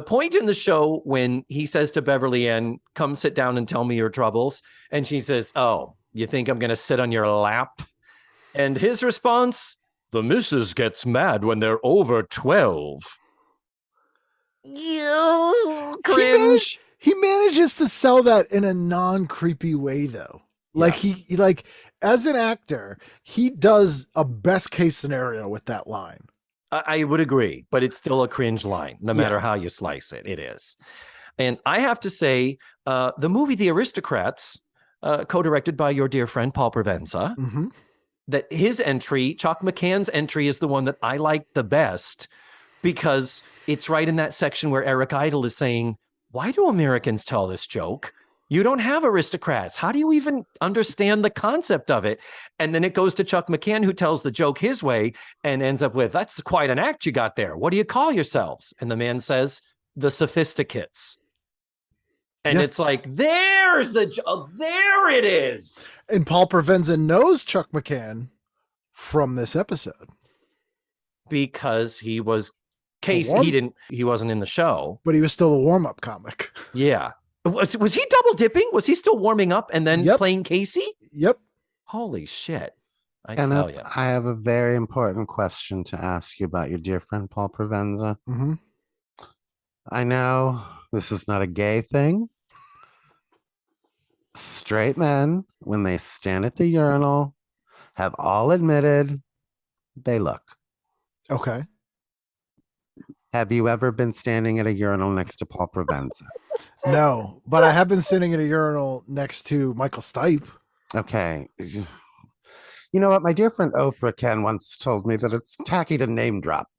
point in the show when he says to Beverly Ann, "Come sit down and tell me your troubles," and she says, "Oh, you think I'm going to sit on your lap?" And his response, "The missus gets mad when they're over 12. You cringe. He manages to sell that in a non-creepy way, though. Like he as an actor, he does a best case scenario with that line. I would agree, but it's still a cringe line, no matter how you slice it. It is. And I have to say, the movie The Aristocrats, co-directed by your dear friend Paul Provenza, that his entry, Chuck McCann's entry, is the one that I like the best, because it's right in that section where Eric Idle is saying, why do Americans tell this joke? You don't have aristocrats. How do you even understand the concept of it? And then it goes to Chuck McCann, who tells the joke his way and ends up with, that's quite an act you got there. What do you call yourselves? And the man says, the Sophisticates. And it's like, there's the joke. There it is. And Paul Provenza knows Chuck McCann from this episode. Because he was Casey. He wasn't in the show. But he was still a warm-up comic. Yeah. Was he double dipping? Was he still warming up and then playing Casey? Yep. Holy shit. I And tell you. I have a very important question to ask you about your dear friend Paul Provenza. Mm-hmm. I know this is not a gay thing. Straight men, when they stand at the urinal, have all admitted they look. Okay. Have you ever been standing at a urinal next to Paul Provenza? No, but I have been sitting at a urinal next to Michael Stipe. Okay. You know what? My dear friend Oprah Ken once told me that it's tacky to name drop.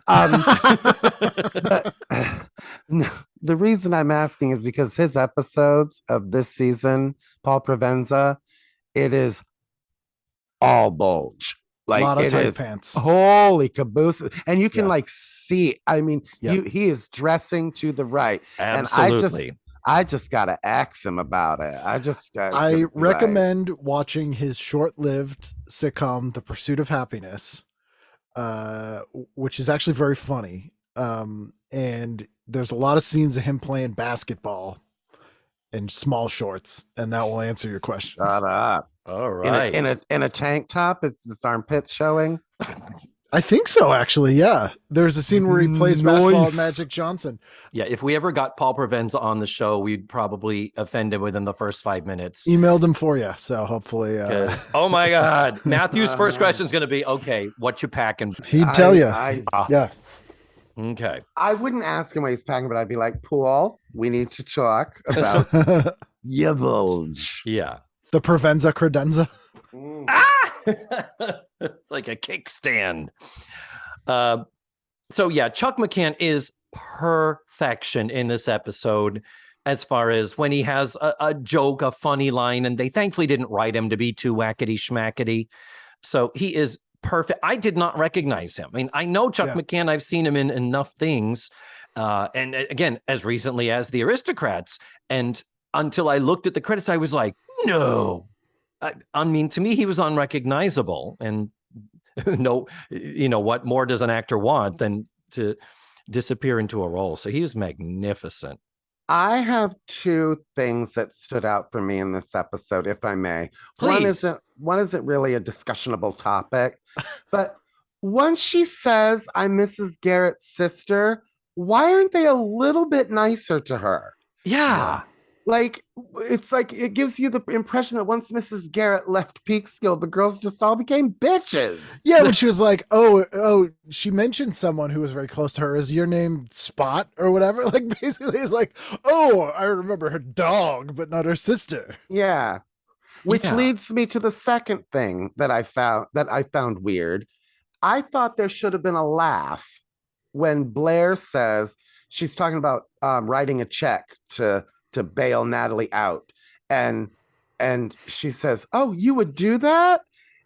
But, no, the reason I'm asking is because his episodes of this season, Paul Provenza, it is all bulge. Like, a lot of it tight is pants. Holy caboose. And you can like see, I mean, Yep. he is dressing to the right. Absolutely. And I just gotta ask him about it. I recommend watching his short-lived sitcom, The Pursuit of Happiness, which is actually very funny. And there's a lot of scenes of him playing basketball in small shorts, and that will answer your questions. Shut up. All right. In a tank top, it's armpits showing. I think so, actually. Yeah, there's a scene where he plays basketball with Magic Johnson. Yeah, if we ever got Paul Provenza on the show, we'd probably offend him within the first 5 minutes. Emailed him for you, so hopefully. Oh my God, Matthew's first question is going to be, okay, what you packing? He'd tell you. Yeah. Okay. I wouldn't ask him what he's packing, but I'd be like, Paul, we need to talk about your bulge. Yeah. The Provenza credenza. Like a kickstand. So yeah, Chuck McCann is perfection in this episode as far as when he has a joke, a funny line, and they thankfully didn't write him to be too wackety schmackety. So he is perfect. I did not recognize him. I mean, I know Chuck McCann. I've seen him in enough things. And again, as recently as The Aristocrats. And until I looked at the credits, I was like, no. I mean, to me, he was unrecognizable. And no, you know, what more does an actor want than to disappear into a role? So he was magnificent. I have two things that stood out for me in this episode, if I may. Please. One isn't really a discussionable topic, but once she says, I'm Mrs. Garrett's sister, why aren't they a little bit nicer to her? Yeah. Like, it's like it gives you the impression that once Mrs. Garrett left Peekskill, the girls just all became bitches. Yeah, when she was like, oh, she mentioned someone who was very close to her. Is your name Spot or whatever? Like, basically, it's like, oh, I remember her dog, but not her sister. Yeah. Which leads me to the second thing that I found weird. I thought there should have been a laugh when Blair says she's talking about writing a check to bail Natalie out, and she says, "Oh, you would do that?"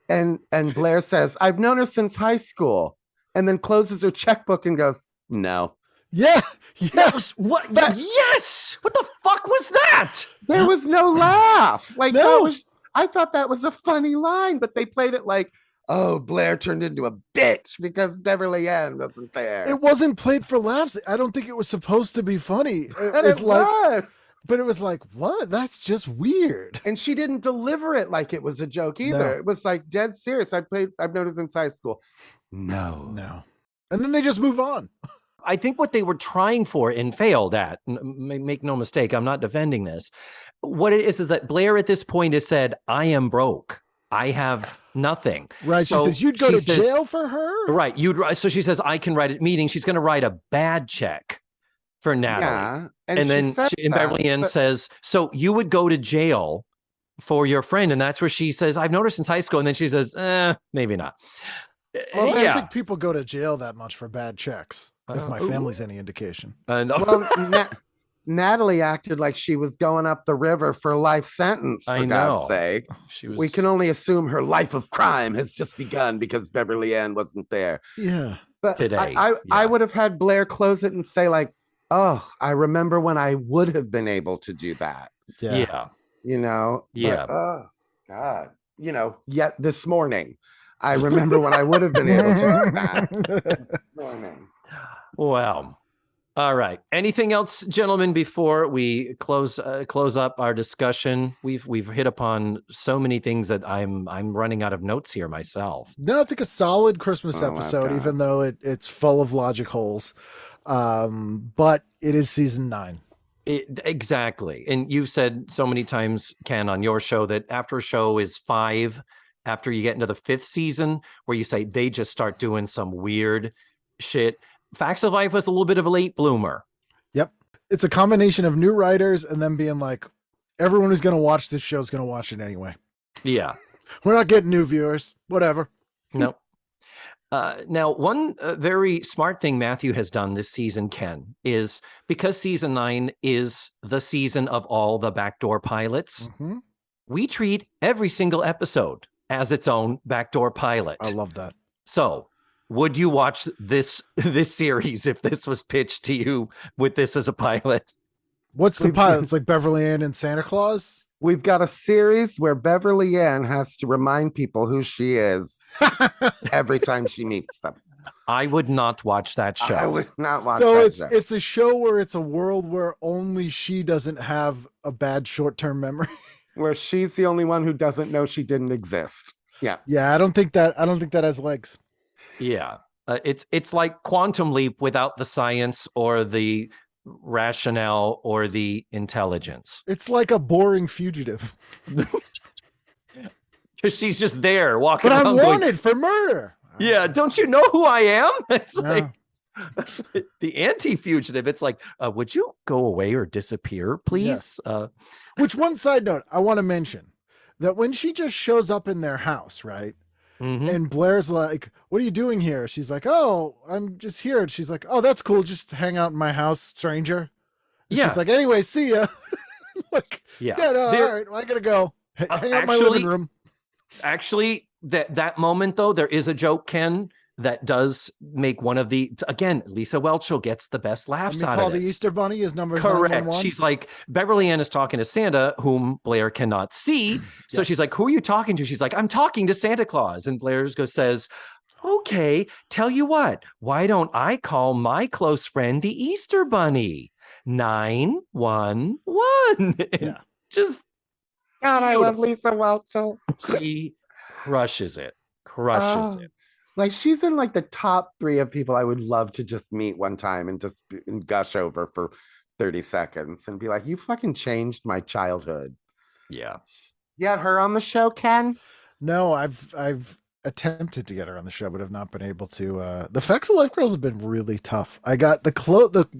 And Blair says, "I've known her since high school," and then closes her checkbook and goes, "No." Yeah. What? Yes. What the fuck was that? There was no laugh. Like, no. I thought that was a funny line, but they played it like, oh, Blair turned into a bitch because Beverly Ann wasn't there. It wasn't played for laughs. I don't think it was supposed to be funny. And it was. But it was like, what? That's just weird. And she didn't deliver it like it was a joke either. No. It was like dead serious. I've known her since high school. No. And then they just move on. I think what they were trying for and failed at, make no mistake, I'm not defending this. What it is that Blair at this point has said, I am broke. I have nothing. Right. So she says, you'd go to jail for her? Right. So she says, I can write a meeting. She's going to write a bad check for Natalie. Yeah. And then Beverly Ann says, so you would go to jail for your friend. And that's where she says, I've noticed since high school. And then she says, maybe not. Well, I don't think people go to jail that much for bad checks, if my family's any indication. Well, Natalie acted like she was going up the river for a life sentence, for God's sake. We can only assume her life of crime has just begun because Beverly Ann wasn't there. Yeah. But today, I would have had Blair close it and say, like, oh, I remember when I would have been able to do that. Yeah. You know? Yeah. But, oh, God. You know, yet this morning, I remember when I would have been able to do that. This morning. Well, all right. Anything else, gentlemen, before we close up our discussion? We've hit upon so many things that I'm running out of notes here myself. No, I think a solid Christmas episode, even though it's full of logic holes. But it is season 9. Exactly. And you've said so many times, Ken, on your show that after a show is 5, after you get into the 5th season, where you say they just start doing some weird shit. Facts of Life was a little bit of a late bloomer. Yep. It's a combination of new writers and them being like, everyone who's going to watch this show is going to watch it anyway. Yeah. We're not getting new viewers. Whatever. No. Now, one very smart thing Matthew has done this season, Ken, is because season 9 is the season of all the backdoor pilots, we treat every single episode as its own backdoor pilot. I love that. So, would you watch this series if this was pitched to you with this as a pilot? What's the pilot? It's like Beverly Ann and Santa Claus? We've got a series where Beverly Ann has to remind people who she is every time she meets them. I would not watch that show. I would not watch so that show. It's a show where it's a world where only she doesn't have a bad short-term memory. Where she's the only one who doesn't know she didn't exist. Yeah. Yeah, I don't think that has legs. Yeah. It's like Quantum Leap without the science or the rationale or the intelligence. It's like a boring fugitive. Because she's just there walking around. But I'm wanted going, for murder. Yeah, don't you know who I am? It's like the anti-fugitive. It's like, would you go away or disappear, please? Yeah. Which one side note I want to mention that when she just shows up in their house, right? And Blair's like, what are you doing here? She's like, oh, I'm just here. And she's like, oh, that's cool. Just hang out in my house, stranger. And she's like, anyway, see ya. Like, no, all right, well, I gotta go. Hang out in my living room. Actually, that moment, though, there is a joke, Ken, that does make one of the, again, Lisa Whelchel gets the best laughs out of this. The Easter Bunny is number correct. 911. She's like, Beverly Ann is talking to Santa, whom Blair cannot see. So she's like, who are you talking to? She's like, I'm talking to Santa Claus. And Blair says, okay, tell you what, why don't I call my close friend the Easter Bunny? 911. Yeah. Just God, I love Lisa Whelchel. She crushes it. Crushes it. Like, she's in like the top 3 of people I would love to just meet one time and just gush over for 30 seconds and be like, you fucking changed my childhood. Yeah. You had her on the show, Ken? No, I've attempted to get her on the show, but have not been able to. The Facts of Life girls have been really tough. I got the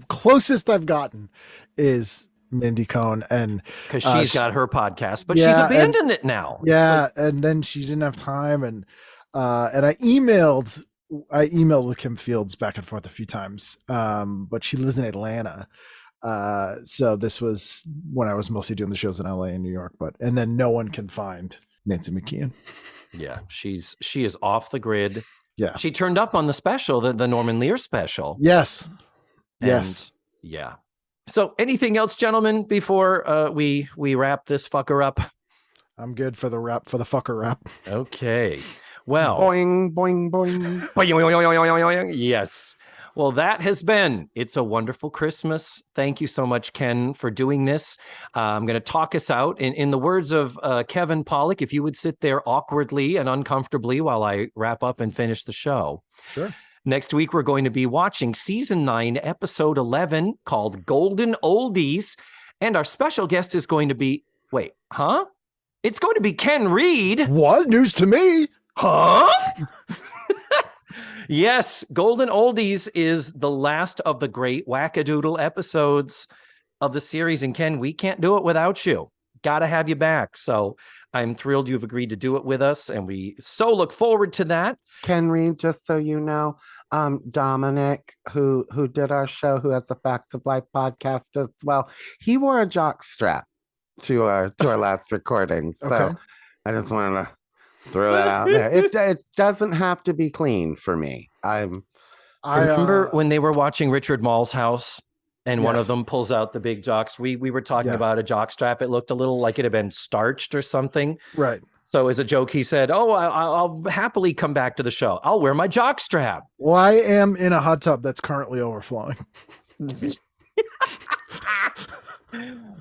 closest I've gotten is Mindy Cohn, and because she's got her podcast, but she's abandoned it now. Yeah, and then she didn't have time, and I emailed with Kim Fields back and forth a few times, but she lives in Atlanta. So this was when I was mostly doing the shows in LA and New York, and then no one can find Nancy McKeon. Yeah, she is off the grid. Yeah, she turned up on the special, the Norman Lear special. Yes. Yeah. So anything else, gentlemen, before we wrap this fucker up? I'm good for the fucker wrap. Okay. Well, boing, boing, boing. Boing. Yes. Well, that has been It's a Wonderful Christmas. Thank you so much, Ken, for doing this. I'm going to talk us out. In the words of Kevin Pollak, if you would sit there awkwardly and uncomfortably while I wrap up and finish the show. Sure. Next week, we're going to be watching season 9, episode 11, called Golden Oldies. And our special guest is going to be, it's going to be Ken Reid. What? News to me. Huh? Yes, Golden Oldies is the last of the great wackadoodle episodes of the series. And Ken, we can't do it without you. Got to have you back. So I'm thrilled you've agreed to do it with us, and we so look forward to that. Ken Reid, just so you know, Dominic, who did our show, who has the Facts of Life podcast as well, he wore a jock strap to our last recording. So Okay. I just wanted to throw that out there. It doesn't have to be clean for me. I remember when they were watching Richard Mall's house, and one of Yes. them pulls out the big jocks. We were talking Yeah. about a jock strap. It looked a little like it had been starched or something. Right. So as a joke, he said, "Oh, I'll happily come back to the show. I'll wear my jock strap." Well, I am in a hot tub that's currently overflowing.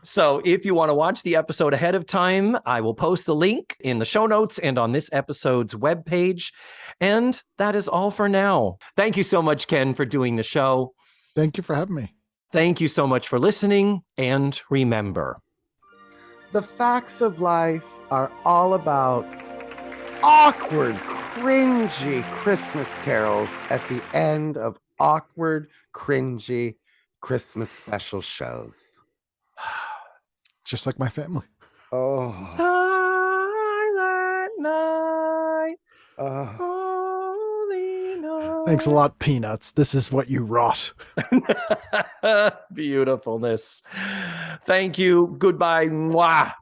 So if you want to watch the episode ahead of time, I will post the link in the show notes and on this episode's webpage. And that is all for now. Thank you so much, Ken, for doing the show. Thank you for having me. Thank you so much for listening. And remember, The Facts of Life are all about awkward, cringy Christmas carols at the end of awkward, cringy Christmas special shows. Just like my family. Oh. Silent night, Oh. holy night. Thanks a lot, Peanuts. This is what you wrought. Beautifulness. Thank you. Goodbye. Mwah.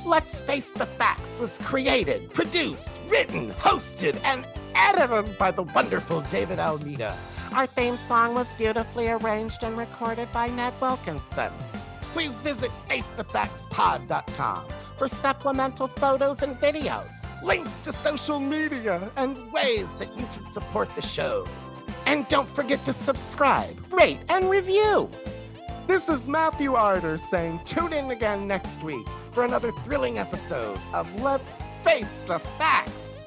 Let's Face the Facts was created, produced, written, hosted, and edited by the wonderful David Almeida. Our theme song was beautifully arranged and recorded by Ned Wilkinson. Please visit FaceTheFactsPod.com for supplemental photos and videos, links to social media, and ways that you can support the show. And don't forget to subscribe, rate, and review. This is Matthew Arder saying tune in again next week for another thrilling episode of Let's Face the Facts.